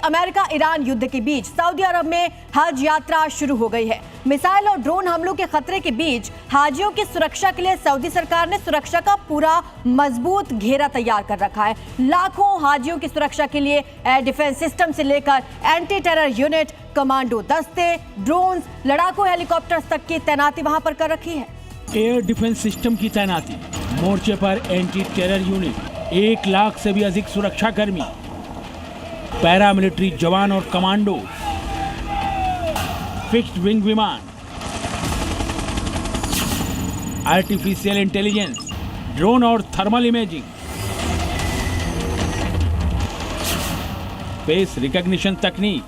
America Iran युद्ध के बीच Saudi अरब में हज यात्रा शुरू हो गई है। मिसाइल और ड्रोन हमलों के खतरे के बीच हाजियों की सुरक्षा के लिए सऊदी सरकार ने सुरक्षा का पूरा मजबूत घेरा तैयार कर रखा है। लाखों हाजियों की सुरक्षा के लिए एयर डिफेंस सिस्टम से लेकर एंटी टेरर यूनिट, कमांडो दस्ते, ड्रोन, लड़ाकू हेलीकॉप्टर्स तक की तैनाती वहां पर कर रखी है। एयर डिफेंस सिस्टम की तैनाती, मोर्चे पर एंटी टेरर यूनिट, 1 लाख से भी अधिक सुरक्षा कर्मी, पैरामिलिट्री जवान और कमांडो, फिक्स्ड विंग विमान, आर्टिफिशियल इंटेलिजेंस, ड्रोन और थर्मल इमेजिंग, फेस रिकॉग्निशन तकनीक।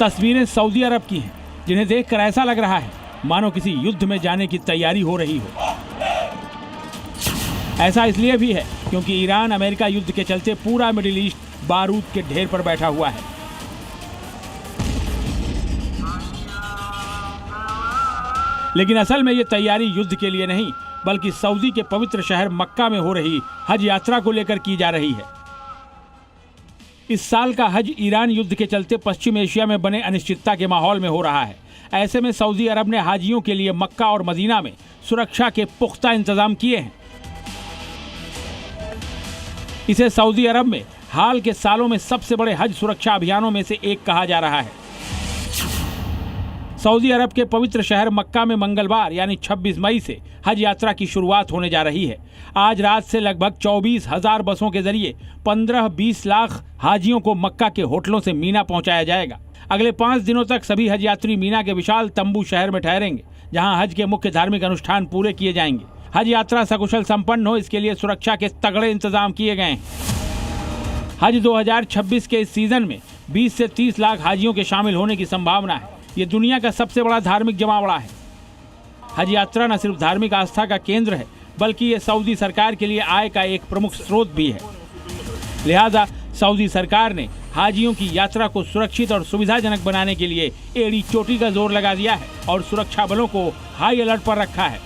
तस्वीरें सऊदी अरब की हैं, जिन्हें देखकर ऐसा लग रहा है मानो किसी युद्ध में जाने की तैयारी हो रही हो। ऐसा इसलिए भी है क्योंकि ईरान अमेरिका युद्ध के चलते पूरा मिडिल ईस्ट बारूद के ढेर पर बैठा हुआ है। लेकिन असल में ये तैयारी युद्ध के लिए नहीं, बल्कि सऊदी के पवित्र शहर मक्का में हो रही हज यात्रा को लेकर की जा रही है। इस साल का हज ईरान युद्ध के चलते पश्चिम एशिया में बने अनिश्चितता के माहौल में हो रहा है। ऐसे में सऊदी अरब ने हाजियों के लिए मक्का और मदीना में सुरक्षा के पुख्ता इंतजाम किए हैं। इसे सऊदी अरब में हाल के सालों में सबसे बड़े हज सुरक्षा अभियानों में से एक कहा जा रहा है। सऊदी अरब के पवित्र शहर मक्का में मंगलवार यानी 26 मई से हज यात्रा की शुरुआत होने जा रही है। आज रात से लगभग 24,000 बसों के जरिए 15-20 लाख हाजियों को मक्का के होटलों से मीना पहुंचाया जाएगा। अगले 5 दिनों तक सभी हज यात्री मीना के विशाल तंबू शहर में ठहरेंगे, जहां हज के मुख्य धार्मिक अनुष्ठान पूरे किए जाएंगे। हज यात्रा सकुशल संपन्न हो, इसके लिए सुरक्षा के तगड़े इंतजाम किए गए हैं। हज 2026 के इस सीजन में 20 से 30 लाख हाजियों के शामिल होने की संभावना है। ये दुनिया का सबसे बड़ा धार्मिक जमावड़ा है। हज यात्रा न सिर्फ धार्मिक आस्था का केंद्र है, बल्कि ये सऊदी सरकार के लिए आय का एक प्रमुख स्रोत भी है। लिहाजा सऊदी सरकार ने हाजियों की यात्रा को सुरक्षित और सुविधाजनक बनाने के लिए एड़ी चोटी का जोर लगा दिया है और सुरक्षा बलों को हाई अलर्ट पर रखा है।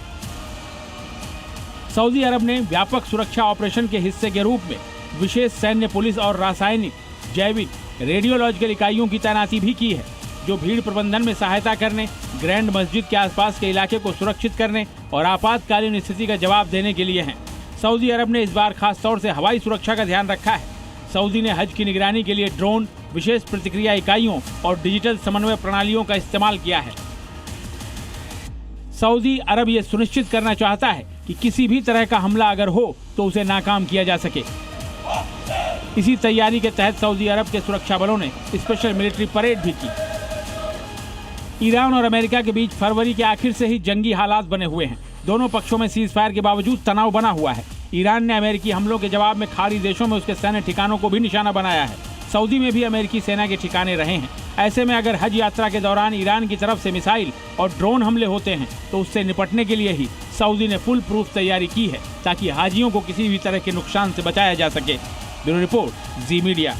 सऊदी अरब ने व्यापक सुरक्षा ऑपरेशन के हिस्से के रूप में विशेष सैन्य पुलिस और रासायनिक, जैविक, रेडियोलॉजिकल इकाइयों की तैनाती भी की है, जो भीड़ प्रबंधन में सहायता करने, ग्रैंड मस्जिद के आसपास के इलाके को सुरक्षित करने और आपातकालीन स्थिति का जवाब देने के लिए हैं। सऊदी अरब ने इस बार खास तौर से हवाई सुरक्षा का ध्यान रखा है। सऊदी ने हज की निगरानी के लिए ड्रोन, विशेष प्रतिक्रिया इकाइयों और डिजिटल समन्वय प्रणालियों का इस्तेमाल किया है। सऊदी अरब ये सुनिश्चित करना चाहता है कि किसी भी तरह का हमला अगर हो तो उसे नाकाम किया जा सके। इसी तैयारी के तहत सऊदी अरब के सुरक्षा बलों ने स्पेशल मिलिट्री परेड भी की। ईरान और अमेरिका के बीच फरवरी के आखिर से ही जंगी हालात बने हुए हैं। दोनों पक्षों में सीज फायर के बावजूद तनाव बना हुआ है। ईरान ने अमेरिकी हमलों के जवाब में खाड़ी देशों में उसके सैन्य ठिकानों को भी निशाना बनाया है। सऊदी में भी अमेरिकी सेना के ठिकाने रहे हैं। ऐसे में अगर हज यात्रा के दौरान ईरान की तरफ से मिसाइल और ड्रोन हमले होते हैं तो उससे निपटने के लिए ही सऊदी ने फुल प्रूफ तैयारी की है, ताकि हाजियों को किसी भी तरह के नुकसान से बचाया जा सके। ब्यूरो रिपोर्ट, जी मीडिया।